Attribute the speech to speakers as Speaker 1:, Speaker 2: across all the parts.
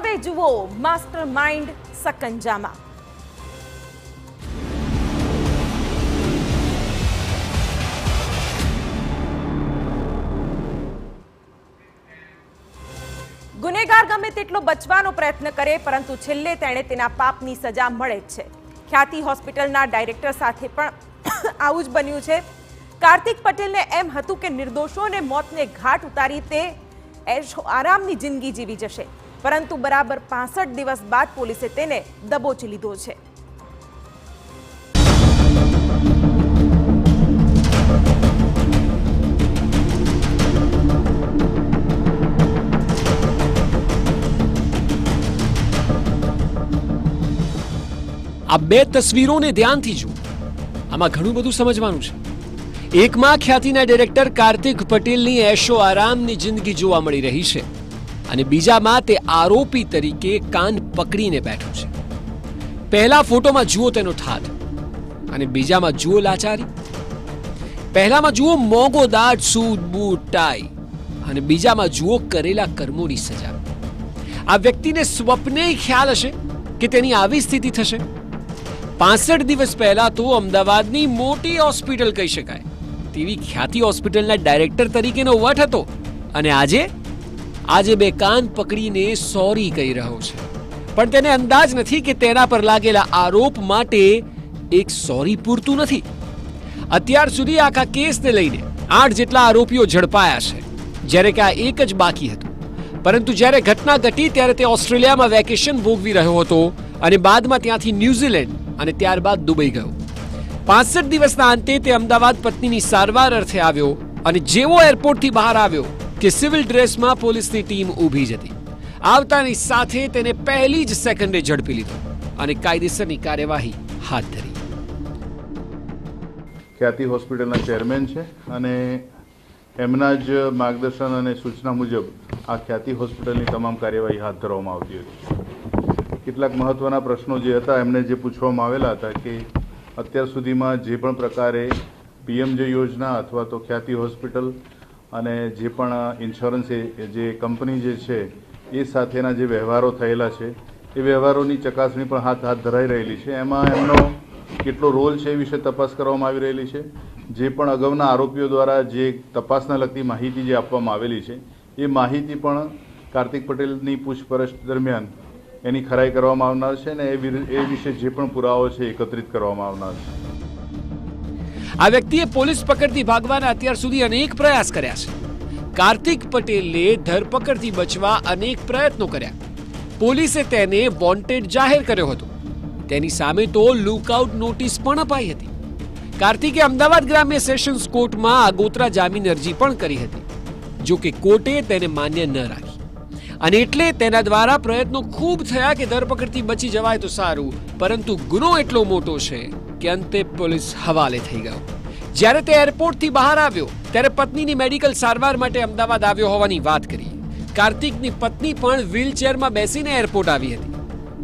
Speaker 1: હવે જુઓ master mind સકંજામાં। ગુનેગાર ગમે તેટલો બચવાનો પ્રયત્ન કરે પરંતુ છેલ્લે તેણે તેના પાપની સજા મળે જ છે। ખ્યાતિ હોસ્પિટલના ડાયરેક્ટર સાથે પણ આવું જ બન્યું છે। કાર્તિક પટેલને એમ હતું કે નિર્દોષોને મોતને ઘાટ ઉતારી તે એશો આરામની જિંદગી જીવી જશે, પરંતુ બરાબર 65 દિવસ બાદ પોલીસે તેને દબોચી લીધો છે।
Speaker 2: આ બે તસવીરોને ધ્યાનથી જુઓ, આમાં ઘણું બધું સમજવાનું છે। એકમાં ખ્યાતિના ડાયરેક્ટર કાર્તિક પટેલની એશો આરામની જિંદગી જોવા મળી રહી છે અને બીજામાં તે આરોપી તરીકે કાન પકડીને બેઠો છે। પહેલા ફોટોમાં જુઓ તેનો ઠાઠ અને બીજામાં જુઓ લાચારી। પહેલામાં જુઓ મોંઘો દાઢ, સૂટ બૂટ ટાઈ અને બીજામાં જુઓ કરેલા કર્મોની સજા। આ વ્યક્તિને સ્વપ્ને ખ્યાલ હશે કે તેની આવી સ્થિતિ થશે। 65 દિવસ પહેલા તો અમદાવાદની મોટી હોસ્પિટલ કહી શકાય તેવી ખ્યાતિ હોસ્પિટલના ડાયરેક્ટર તરીકેનો વટ હતો અને આજે બે કાન પકડીને સોરી કહી રહ્યો છે, પણ તેને અંદાજ નથી કે તેના પર લાગેલા આરોપ માટે એક સોરી પૂરતું નથી। અત્યાર સુધી આખા કેસને લઈને 8 જેટલા આરોપીઓ ઝડપાયા છે, જ્યારે કે આ એક જ બાકી હતું। પરંતુ જ્યારે ઘટના ઘટી ત્યારે તે ઓસ્ટ્રેલિયામાં વેકેશન ભોગવી રહ્યો હતો અને બાદમાં ત્યાંથી ન્યુઝીલેન્ડ અને ત્યારબાદ દુબઈ ગયો। 65 દિવસના અંતે તે અમદાવાદ પત્નીની સારવાર અર્થે આવ્યો અને જેવો એરપોર્ટથી બહાર આવ્યો કે સિવિલ ડ્રેસમાં પોલીસની ટીમ ઊભી જ હતી। આવતાની સાથે તેને પહેલી જ સેકન્ડે ઝડપી લીધો અને કાયદેસરની કાર્યવાહી હાથ ધરી।
Speaker 3: ખ્યાતિ હોસ્પિટલના ચેરમેન છે અને એમના જ માર્ગદર્શન અને સૂચના મુજબ આ ખ્યાતિ હોસ્પિટલની તમામ કાર્યવાહી હાથ ધરવામાં આવતી હતી। કેટલાક મહત્વના પ્રશ્નો જે હતા એમને જે પૂછવામાં આવેલા હતા કે અત્યાર સુધીમાં જે પણ પ્રકારે પીએમજે યોજના અથવા તો ખ્યાતિ હોસ્પિટલ અને જે પણ ઇન્સ્યોરન્સ જે કંપની જે છે એ સાથેના જે વ્યવહારો થયેલા છે એ વ્યવહારોની ચકાસણી પણ હાથ ધરાઈ રહેલી છે। એમાં એમનો કેટલો રોલ છે એ વિશે તપાસ કરવામાં આવી રહેલી છે। જે પણ અગાઉના આરોપીઓ દ્વારા જે તપાસના લગતી માહિતી જે આપવામાં આવેલી છે એ માહિતી પણ કાર્તિક પટેલની પૂછપરછ દરમિયાન એની ખરાઈ કરવામાં આવનાર છે અને એ વિશે જે પણ પુરાવો છે એકત્રિત કરવામાં આવનાર છે।
Speaker 2: આ વ્યક્તિએ પોલીસ પકડથી ભાગવાના અત્યાર સુધી અનેક પ્રયાસ કર્યા છે। કાર્તિક પટેલને ધરપકડથી બચવા અનેક પ્રયત્નો કર્યા। પોલીસે તેને વોન્ટેડ જાહેર કર્યો હતો, તેની સામે તો લુકઆઉટ નોટિસ પણ અપાઈ હતી। કાર્તિકે અમદાવાદ ગ્રામ્ય સેશન્સ કોર્ટમાં આગોતરા જામીન અરજી પણ કરી હતી, જો કે કોર્ટે તેને માન્ય ન રાખી અને એટલે તેના દ્વારા પ્રયત્નો ખૂબ થયા કે ધરપકડથી બચી જવાય તો સારું, પરંતુ ગુનો એટલો મોટો છે કે અંતે પોલીસ હવાલે થઈ ગયો। જ્યારે તે એરપોર્ટથી બહાર આવ્યો ત્યારે પત્નીની મેડિકલ સારવાર માટે અમદાવાદ આવ્યો હોવાની વાત કરી। કાર્તિકની પત્ની પણ વ્હીલચેરમાં બેસીને એરપોર્ટ આવી હતી,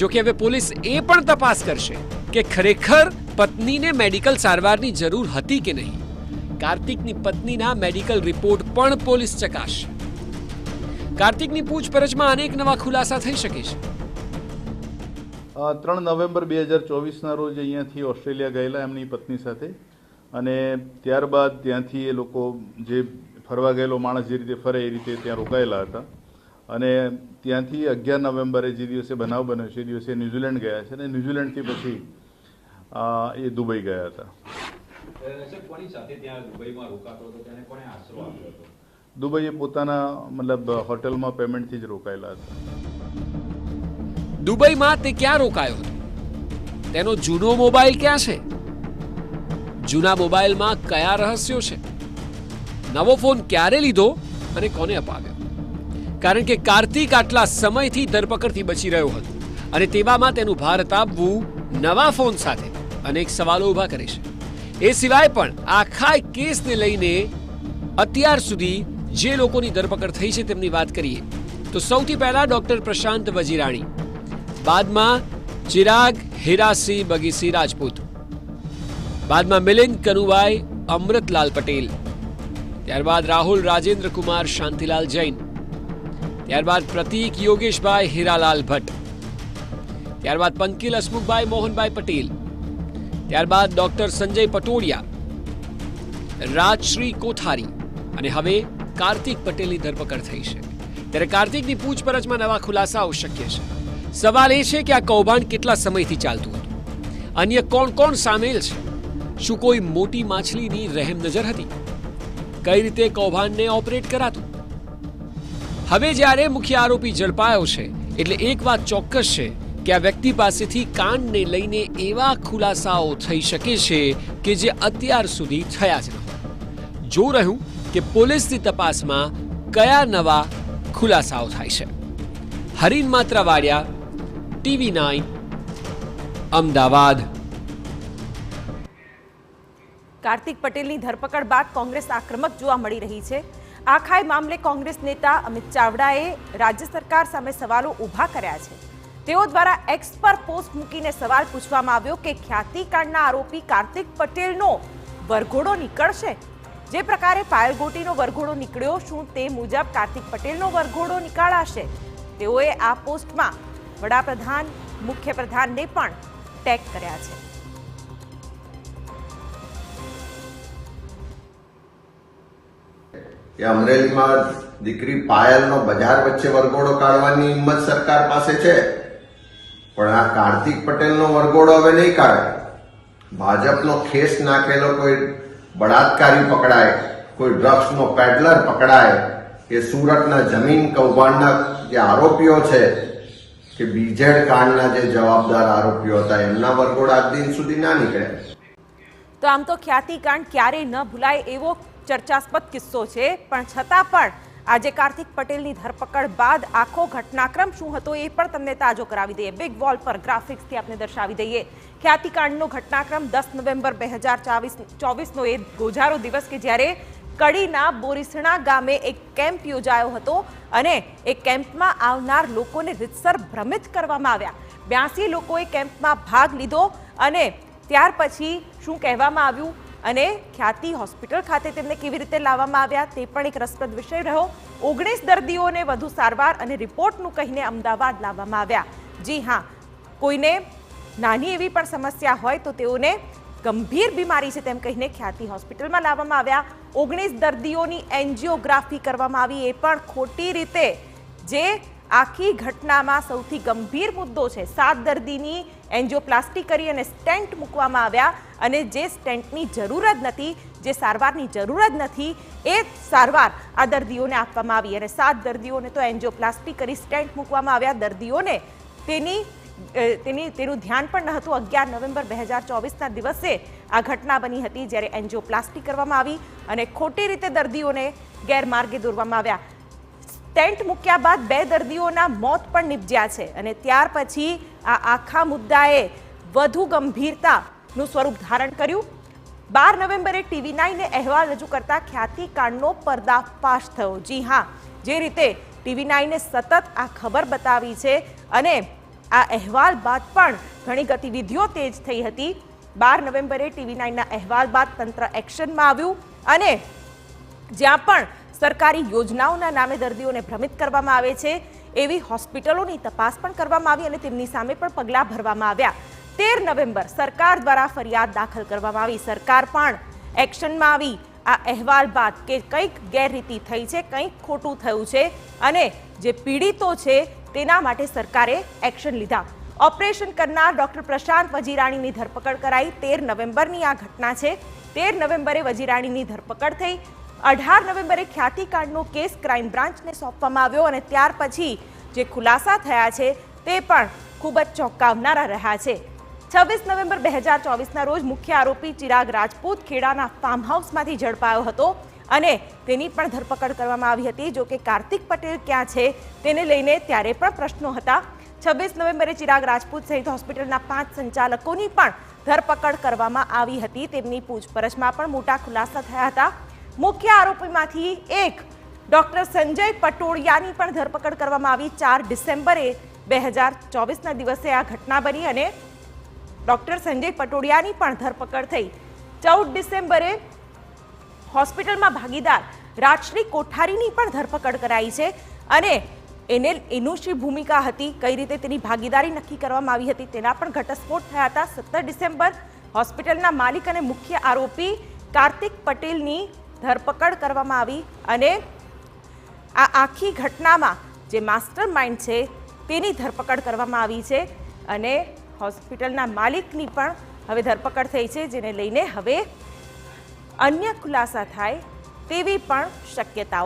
Speaker 2: જો કે હવે પોલીસ એ પણ તપાસ કરશે કે ખરેખર પત્નીને મેડિકલ સારવારની જરૂર હતી કે નહીં। કાર્તિકની પત્નીના મેડિકલ રિપોર્ટ પણ પોલીસ ચકાસશે। કાર્તિકની પૂછપરછમાં અનેક નવા ખુલાસા થઈ શકે છે।
Speaker 3: 3 નવેમ્બર 2024ના રોજ અહીંયાથી ઓસ્ટ્રેલિયા ગયેલા એમની પત્ની સાથે અને ત્યારબાદ ત્યાંથી એ લોકો જે ફરવા ગયેલો માણસ જે રીતે ફરે એ રીતે ત્યાં રોકાયેલા હતા અને ત્યાંથી 11 નવેમ્બરે જે દિવસે બનાવ બન્યો છે એ દિવસે ન્યૂઝીલેન્ડ ગયા છે અને ન્યૂઝીલેન્ડથી પછી એ દુબઈ ગયા હતા। દુબઈએ પોતાના મતલબ હોટલમાં પેમેન્ટથી જ રોકાયેલા હતા।
Speaker 2: દુબઈમાં તે ક્યાં રોકાયો હતો? તેનો જૂનો મોબાઈલ ક્યાં છે? જૂના મોબાઈલમાં કયા રહસ્યો છે? નવો ફોન ક્યારે લીધો અને કોને અપાવ્યો? કારણ કે કાર્તિક આટલા સમયથી ધરપકડથી બચી રહ્યો હતો અને તેવામાં તેનું ભારત આવવું નવા ફોન સાથે અનેક સવાલો ઊભા કરે છે। એ સિવાય પણ આખા કેસને લઈને અત્યાર સુધી જે લોકોની ધરપકડ થઈ છે તેમની વાત કરીએ તો સૌથી પહેલા ડોક્ટર પ્રશાંત વજીરાણી, બાદમાં ચિરાગ હીરાસિંહ બગીસિંહ રાજપૂત, બાદમાં મિલિંદ કનુભાઈ અમૃતલાલ પટેલ, ત્યારબાદ રાહુલ રાજેન્દ્ર કુમાર શાંતિલાલ જૈન, ત્યારબાદ પ્રતીક યોગેશભાઈ હીરાલાલ ભટ્ટ, ત્યારબાદ પંકિલ હસમુખભાઈ મોહનભાઈ પટેલ, ત્યારબાદ ડોક્ટર સંજય પટોડિયા, રાજશ્રી કોઠારી અને હવે કાર્તિક પટેલની ધરપકડ થઈ છે. ત્યારે કાર્તિકની પૂછપરછમાં નવા ખુલાસાઓ શક્ય છે. સવાલ એ છે કે આ કૌભાંડ કેટલા સમયથી ચાલતું હતું, અન્ય કોણ કોણ સામેલ છે, શું કોઈ મોટી માછલીની રહેમ નજર હતી, કઈ રીતે કૌભાંડને ઓપરેટ કરાતું. હવે જ્યારે મુખ્ય આરોપી ઝડપાયો છે એટલે એક વાત ચોક્કસ છે કે આ વ્યક્તિ પાસેથી કાંડને લઈને એવા ખુલાસાઓ થઈ શકે છે કે જે અત્યાર સુધી થયા જ ન હોય. જો રહ્યું કે પોલીસની તપાસમાં કયા નવા ખુલાસાઓ થાય છે. હરીન માત્રાવાડિયા, TV9 અમદાવાદ.
Speaker 1: કાર્તિક પટેલની ધરપકડ બાદ કોંગ્રેસ આક્રમક જોવા મળી રહી છે. આખાય મામલે કોંગ્રેસ નેતા અમિત ચાવડાએ રાજ્ય સરકાર સામે સવાલો ઊભા કર્યા છે. તેઓ દ્વારા એક્સ પર પોસ્ટ મૂકીને સવાલ પૂછવામાં આવ્યો કે ખ્યાતિકાંડના આરોપી કાર્તિક પટેલનો વરઘોડો નીકળશે. જે પ્રકારે પાયલ ગોટીનો વરઘોડો નીકળ્યો, શું તે મુજબ કાર્તિક પટેલનો વરઘોડો નીકાળાશે? તેઓએ આ પોસ્ટમાં વડાપ્રધાન, મુખ્યપ્રધાનને પણ ટેગ કર્યા છે.
Speaker 4: અમરેલીમાં દીકરી પાયલનો બજાર વચ્ચે વરઘોડો કાઢવાની હિંમત સરકાર પાસે છે, પણ આ કાર્તિક પટેલનો વરઘોડો હવે નહીં કાઢે. ભાજપનો ખેસ નાખેલો કોઈ બળાત્કારી પકડાય, કોઈ ડ્રગ્સનો પેડલર પકડાય, કે સુરતના જમીન કૌભાંડના જે આરોપીઓ છે કે બીજેડ કાંડના જે જવાબદાર આરોપીઓ હતા એમના વરઘોડા આજ દિન સુધી ના નીકળ્યા.
Speaker 1: તો આમ તો ખ્યાતિકાંડ ક્યારેય ન ભૂલાય એવો ચર્ચાસ્પદ કિસ્સો છે, પણ છતાં પણ આજે કાર્તિક પટેલની ધરપકડ બાદ આખો ઘટનાક્રમ શું હતો એ પણ તમને તાજો કરાવી દઈએ. બિગ વોલ પર ગ્રાફિક્સથી આપણે દર્શાવી દઈએ. ખ્યાતિકાંડનો ઘટનાક્રમ 10 નવેમ્બર 2024નો એ ગોજારો દિવસ કે જ્યારે કડીના બોરીસણા ગામે એક કેમ્પ યોજાયો હતો અને એ કેમ્પમાં આવનાર લોકોને રીતસર ભ્રમિત કરવામાં આવ્યા. 82 લોકોએ કેમ્પમાં ભાગ લીધો અને ત્યાર પછી શું કહેવામાં આવ્યું અને ખ્યાતિ હોસ્પિટલ ખાતે તેમને કેવી રીતે લાવવામાં આવ્યા તે પણ એક રસપ્રદ વિષય રહ્યો. 19 દર્દીઓને વધુ સારવાર અને રિપોર્ટનું કહીને અમદાવાદ લાવવામાં આવ્યા. જી હા, કોઈને નાની એવી પણ સમસ્યા હોય તો તેઓને ગંભીર બીમારી છે તેમ કહીને ખ્યાતિ હોસ્પિટલમાં લાવવામાં આવ્યા. 19 દર્દીઓની એન્જિયોગ્રાફી કરવામાં આવી, એ પણ ખોટી રીતે. જે આખી ઘટનામાં સૌથી ગંભીર મુદ્દો છે, 7 દર્દીની એન્જિયોપ્લાસ્ટી કરી અને સ્ટેન્ટ મૂકવામાં આવ્યા અને જે સ્ટેન્ટની જરૂર જ નથી, જે સારવારની જરૂર જ નથી, એ સારવાર આ દર્દીઓને આપવામાં આવી અને 7 દર્દીઓને તો એન્જિયોપ્લાસ્ટી કરી સ્ટેન્ટ મૂકવામાં આવ્યા. દર્દીઓને તેનું ધ્યાન પણ ન હતું. 11 નવેમ્બર 2024ના દિવસે આ ઘટના બની હતી જ્યારે એન્જિયોપ્લાસ્ટી કરવામાં આવી અને ખોટી રીતે દર્દીઓને ગેરમાર્ગે દોરવામાં આવ્યા. સ્ટેન્ટ મૂક્યા બાદ 2 દર્દીઓના મોત પણ નિપજ્યા છે અને ત્યાર પછી આ આખા મુદ્દાએ વધુ ગંભીરતાનું સ્વરૂપ ધારણ કર્યું. 12 નવેમ્બરે TV9ને અહેવાલ રજૂ કરતા ખ્યાતિકાંડનો પર્દાફાશ થયો. જી હા, જે રીતે TV9એ સતત આ ખબર બતાવી છે અને આ અહેવાલ બાદ પણ ઘણી ગતિવિધિઓ તેજ થઈ હતી. 12 નવેમ્બરે TV9ના અહેવાલ બાદ તંત્ર એક્શનમાં આવ્યું અને જ્યાં પણ સરકારી યોજનાઓના નામે દર્દીઓને ભ્રમિત કરવામાં આવે છે એવી હોસ્પિટલોની તપાસ પણ કરવામાં આવી અને તેમની સામે પણ પગલાં ભરવામાં આવ્યા. 13 નવેમ્બર સરકાર દ્વારા ફરિયાદ દાખલ કરવામાં આવી. સરકાર પણ એક્શનમાં આવી આ અહેવાલ બાદ કે કંઈક ગેરરીતિ થઈ છે, કંઈક ખોટું થયું છે અને જે પીડિતો છે તેના માટે સરકારે એક્શન લીધા. ઓપરેશન કરનાર ડોક્ટર પ્રશાંત વજીરાણીની ધરપકડ કરાઈ. 13 નવેમ્બરની આ ઘટના છે. 13 નવેમ્બરે વજીરાણીની ધરપકડ થઈ. 18 નવેમ્બરે ખ્યાતિકાંડનો કેસ ક્રાઇમ બ્રાન્ચને સોંપવામાં આવ્યો અને ત્યાર પછી જે ખુલાસા થયા છે તે પણ ખૂબ જ ચોંકાવનારા રહ્યા છે. 26 નવેમ્બર 2024ના રોજ મુખ્ય આરોપી ચિરાગ રાજપૂત ખેડાના ફાર્મ હાઉસમાંથી ઝડપાયો હતો અને તેની પણ ધરપકડ કરવામાં આવી હતી. જો કે કાર્તિક પટેલ ક્યાં છે તેને લઈને ત્યારે પણ પ્રશ્નો હતા. 26 નવેમ્બરે ચિરાગ રાજપૂત સહિત હોસ્પિટલના 5 સંચાલકોની પણ ધરપકડ કરવામાં આવી હતી. તેમની પૂછપરછમાં પણ મોટા ખુલાસા થયા હતા. મુખ્ય આરોપીમાંથી એક ડોક્ટર સંજય પટોડિયાની પણ ધરપકડ કરવામાં આવી. 4 ડિસેમ્બરે 2024ના દિવસે આ ઘટના બની અને ડોક્ટર સંજય પટોડિયાની પણ ધરપકડ થઈ. 14 ડિસેમ્બરે હોસ્પિટલમાં ભાગીદાર રાજશ્રી કોઠારીની પણ ધરપકડ કરાઈ છે અને એનું શી ભૂમિકા હતી, કઈ રીતે તેની ભાગીદારી નક્કી કરવામાં આવી હતી, તેના પણ ઘટસ્ફોટ થયા હતા. 17 ડિસેમ્બર હોસ્પિટલના માલિક અને મુખ્ય આરોપી કાર્તિક પટેલની ધરપકડ કરવામાં આવી અને આ આખી ઘટનામાં જે માસ્ટર માઇન્ડ છે તેની ધરપકડ કરવામાં આવી છે અને હોસ્પિટલના માલિકની પણ હવે ધરપકડ થઈ છે, જેને લઈને હવે અન્ય ખુલાસા થાય તેવી પણ શક્યતાઓ